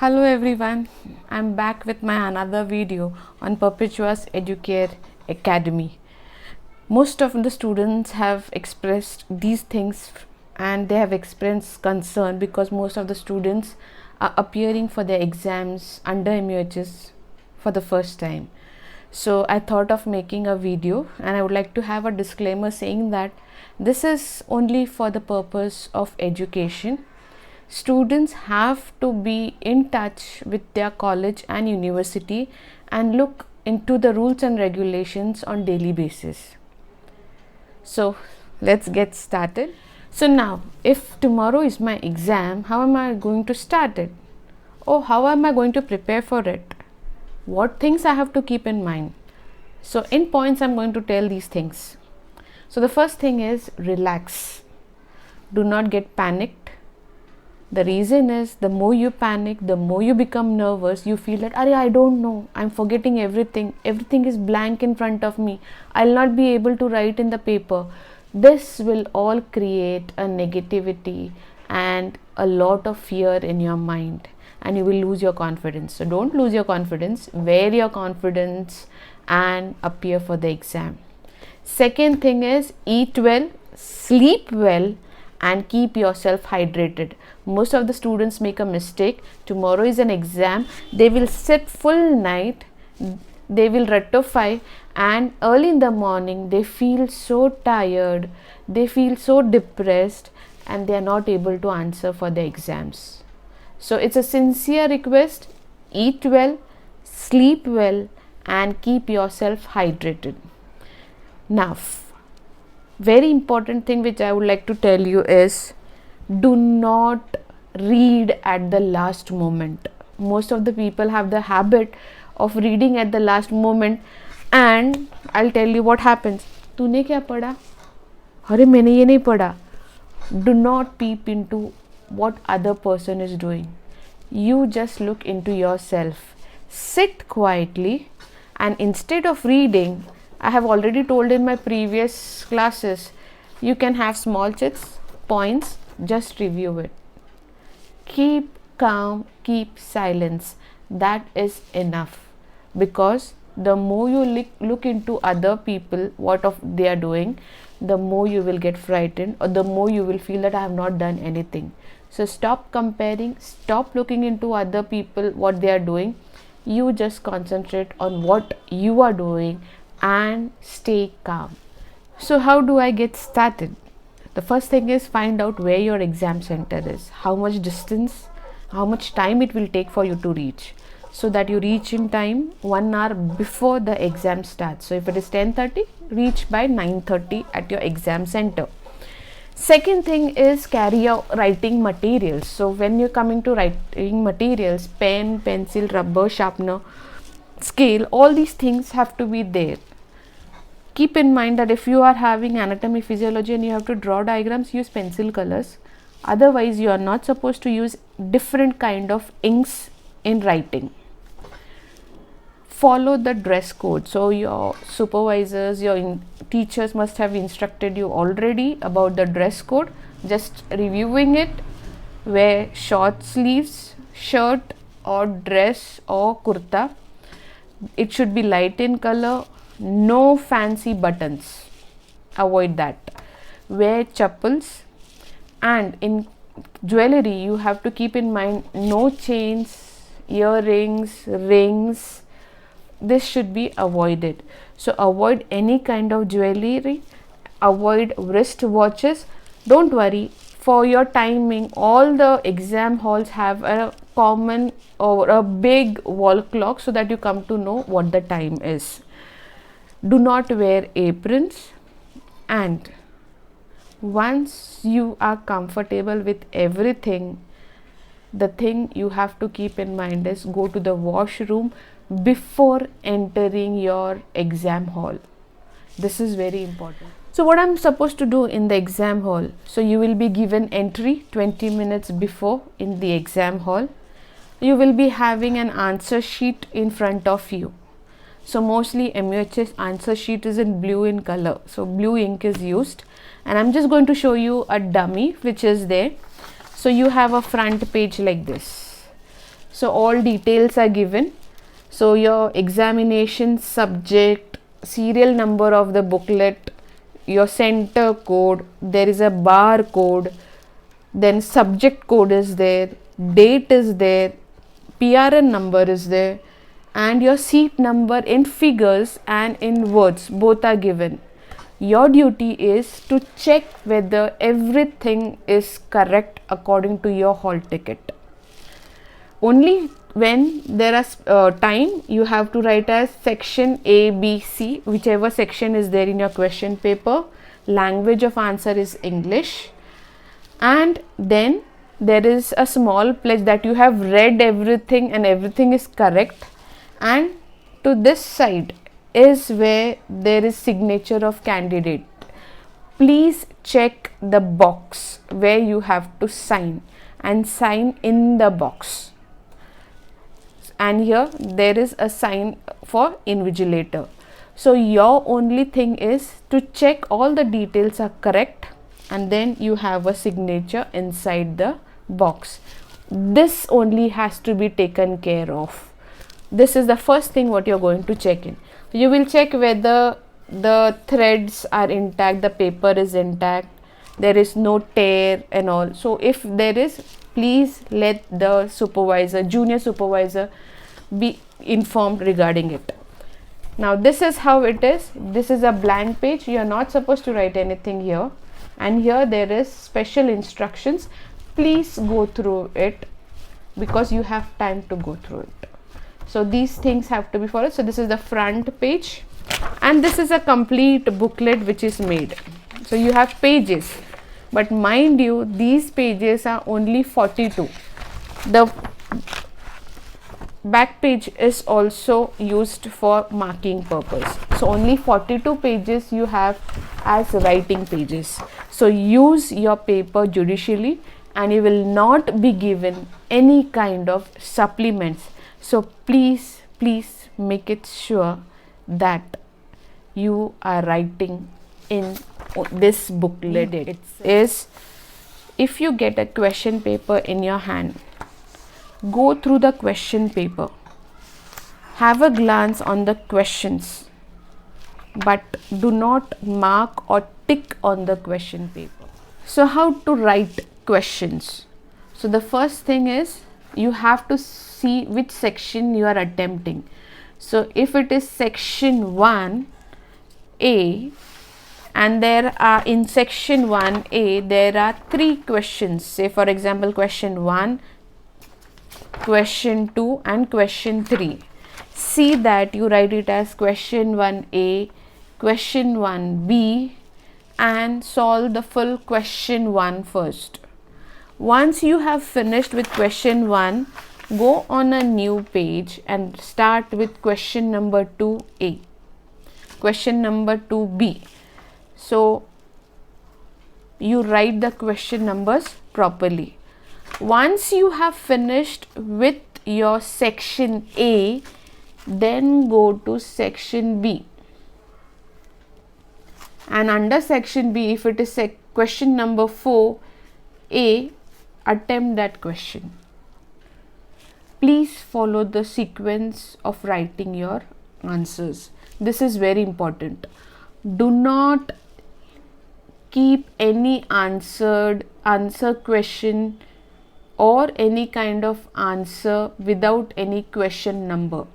Hello everyone, I'm back with my another video on Perpetua's Educare Academy. Most of the students have expressed these things and they have expressed concern because most of the students are appearing for their exams under MUHS for the first time. So I thought of making a video, and I would like to have a disclaimer saying that this is only for the purpose of education. Students have to be in touch with their college and university and look into the rules and regulations on daily basis. So let's get started. So now, if tomorrow is my exam, how am I going to start it? Or how am I going to prepare for it? What things I have to keep in mind? So in points, I'm going to tell these things. So the first thing is relax. Do not get panicked. The reason is, the more you panic, the more you become nervous, you feel that, I don't know, I'm forgetting everything is blank in front of me, I'll not be able to write in the paper. This will all create a negativity and a lot of fear in your mind, and you will lose your confidence. So don't lose your confidence, wear your confidence and appear for the exam. Second thing is, eat well, sleep well, and keep yourself hydrated. Most of the students make a mistake. Tomorrow is an exam, they will sit full night, they will rectify, and early in the morning they feel so tired, they feel so depressed, and they are not able to answer for the exams. So it's a sincere request, eat well, sleep well, and keep yourself hydrated. Now, very important thing which I would like to tell you is, do not read at the last moment. Most of the people have the habit of reading at the last moment, and I'll tell you what happens. तूने क्या पढ़ा? अरे मैंने ये नहीं पढ़ा. Do not peep into what other person is doing. You just look into yourself. Sit quietly, and instead of reading, I have already told in my previous classes, you can have small chits, points, just review it. Keep calm, keep silence. That is enough, because the more you look into other people, what of they are doing, the more you will get frightened, or the more you will feel that I have not done anything. So stop comparing, stop looking into other people, what they are doing. You just concentrate on what you are doing and stay calm. So how do I get started? The first thing is, find out where your exam center is, how much distance, how much time it will take for you to reach, so that you reach in time 1 hour before the exam starts. So if it is 10:30, reach by 9:30 at your exam center. Second thing is, carry your writing materials. So when you're coming to writing materials, pen, pencil, rubber, sharpener, scale, all these things have to be there. Keep in mind that if you are having anatomy, physiology, and you have to draw diagrams, use pencil colors. Otherwise, you are not supposed to use different kind of inks in writing. Follow the dress code. So your supervisors, your teachers must have instructed you already about the dress code. Just reviewing it. Wear short sleeves shirt or dress or kurta. It should be light in color. No fancy buttons. Avoid that. Wear chappals, and in jewelry you have to keep in mind, no chains, earrings, rings. This should be avoided. So avoid any kind of jewelry, avoid wrist watches. Don't worry, for your timing, all the exam halls have a common or a big wall clock, so that you come to know what the time is. Do not wear aprons, and once you are comfortable with everything, the thing you have to keep in mind is, go to the washroom before entering your exam hall. This is very important. So what I'm supposed to do in the exam hall? So you will be given entry 20 minutes before in the exam hall. You will be having an answer sheet in front of you. So mostly MUHS answer sheet is in blue in color. So blue ink is used, and I'm just going to show you a dummy which is there. So you have a front page like this. So all details are given. So your examination subject, serial number of the booklet, your center code, there is a bar code, then subject code is there, date is there, PRN number is there, and your seat number in figures and in words, both are given. Your duty is to check whether everything is correct according to your hall ticket. Only when there is time, you have to write as section A, B, C, whichever section is there in your question paper. Language of answer is English, and then there is a small pledge that you have read everything and everything is correct, and to this side is where there is signature of candidate. Please check the box where you have to sign and sign in the box. And here there is a sign for invigilator. So your only thing is to check all the details are correct, and then you have a signature inside the box. This only has to be taken care of. This is the first thing what you're going to check in. You will check whether the threads are intact, the paper is intact, there is no tear and all. So if there is, please let the supervisor, junior supervisor, be informed regarding it. Now this is how it is. This is a blank page. You are not supposed to write anything here, and here there is special instructions. Please go through it because you have time to go through it. So these things have to be followed. So this is the front page, and this is a complete booklet which is made. So you have pages, but mind you, these pages are only 42. The back page is also used for marking purpose. So only 42 pages you have as writing pages. So use your paper judiciously, and you will not be given any kind of supplements. So please make it sure that you are writing in this booklet. It is, if you get a question paper in your hand, go through the question paper, have a glance on the questions, but do not mark or tick on the question paper. So how to write questions? So the first thing is, you have to see which section you are attempting. So if it is section 1A, and there are in section 1A there are 3 questions, say for example question 1, question 2 and question 3. See that you write it as question 1A, question 1B, and solve the full question 1 first. Once you have finished with question 1, go on a new page and start with question number 2A, question number 2B. So you write the question numbers properly. Once you have finished with your section A, then go to section B. And under section B, if it is question number 4A, attempt that question. Please follow the sequence of writing your answers. This is very important. Do not keep any answer question or any kind of answer without any question number.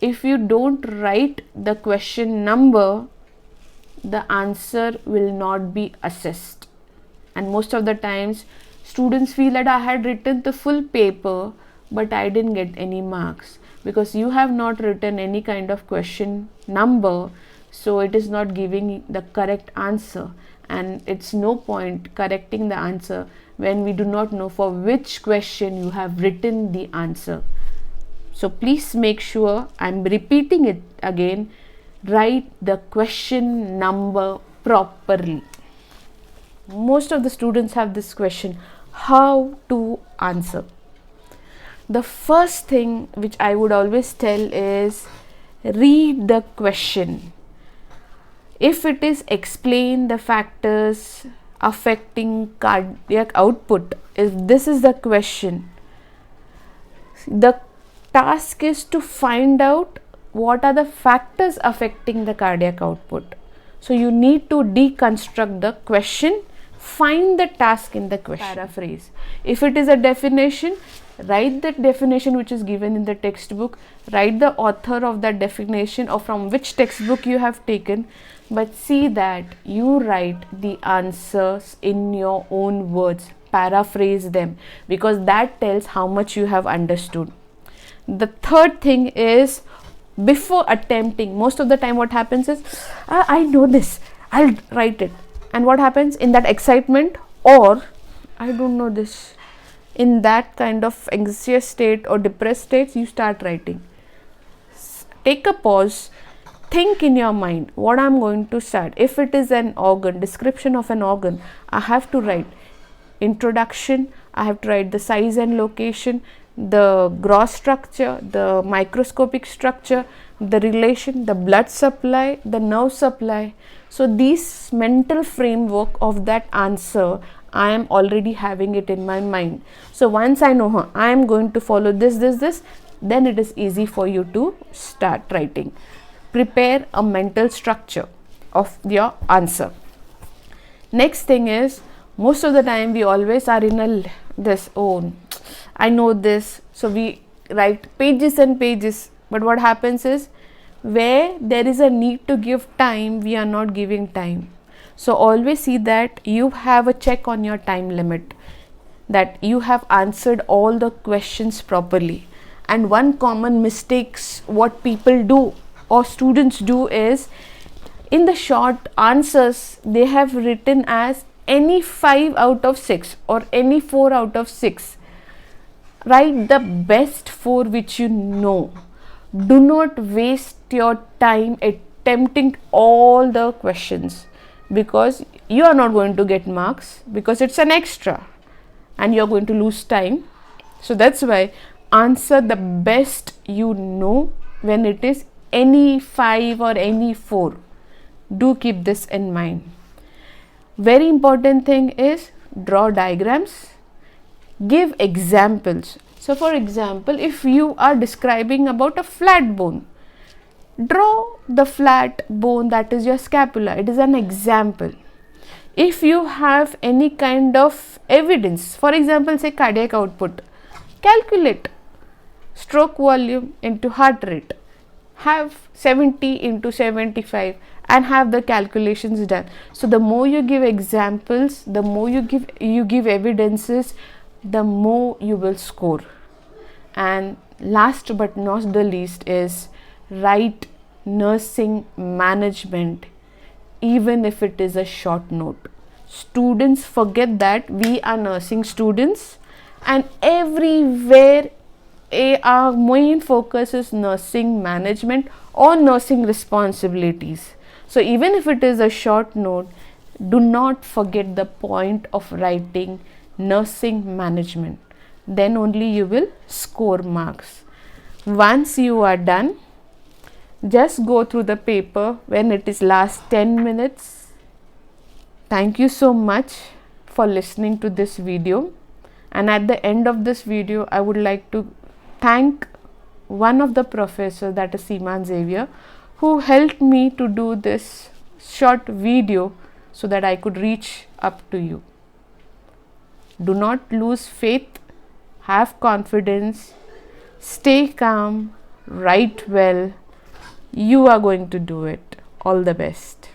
If you don't write the question number, the answer will not be assessed. And most of the times students feel that I had written the full paper but I didn't get any marks because you have not written any kind of question number, so it is not giving the correct answer, and it's no point correcting the answer when we do not know for which question you have written the answer. So please make sure, I'm repeating it again, write the question number properly. Most of the students have this question, how to answer. The first thing which I would always tell is, read the question. If it is explain the factors affecting cardiac output, if this is the question, the task is to find out what are the factors affecting the cardiac output. So you need to deconstruct the question, find the task in the question. Paraphrase. If it is a definition, write that definition which is given in the textbook, write the author of that definition or from which textbook you have taken, but see that you write the answers in your own words, paraphrase them, because that tells how much you have understood. The third thing is, before attempting, most of the time what happens is, I know this, I'll write it, and what happens in that excitement, or I don't know this, in that kind of anxious state or depressed states, you start writing. Take a pause, think in your mind what I'm going to start. If it is an organ, description of an organ, I have to write introduction, I have to write the size and location, the gross structure, the microscopic structure, the relation, the blood supply, the nerve supply. So this mental framework of that answer, I am already having it in my mind. So once I know I am going to follow this, then it is easy for you to start writing. Prepare a mental structure of your answer. Next thing is, most of the time we always are in this, oh, I know this, so we write pages and pages, but what happens is, where there is a need to give time, we are not giving time. So always see that you have a check on your time limit, that you have answered all the questions properly. And one common mistakes what people do or students do is, in the short answers they have written as any 5 out of 6 or any 4 out of 6. Write the best 4 which you know. Do not waste your time attempting all the questions, because you are not going to get marks, because it's an extra and you are going to lose time. So that's why answer the best you know when it is any 5 or any 4. Do keep this in mind. Very important thing is, draw diagrams, give examples. So for example, if you are describing about a flat bone, draw the flat bone, that is your scapula. It is an example. If you have any kind of evidence, for example, say cardiac output, calculate stroke volume into heart rate, have 70 into 75 and have the calculations done. So the more you give examples, the more you give evidences, the more you will score. And last but not the least is, write nursing management, even if it is a short note. Students forget that we are nursing students, and everywhere our main focus is nursing management or nursing responsibilities. So even if it is a short note, do not forget the point of writing nursing management. Then only you will score marks. Once you are done, just go through the paper when it is last 10 minutes. Thank you so much for listening to this video. And at the end of this video, I would like to thank one of the professors, that is Seeman Xavier, who helped me to do this short video so that I could reach up to you. Do not lose faith, have confidence, stay calm, write well. You are going to do it. All the best.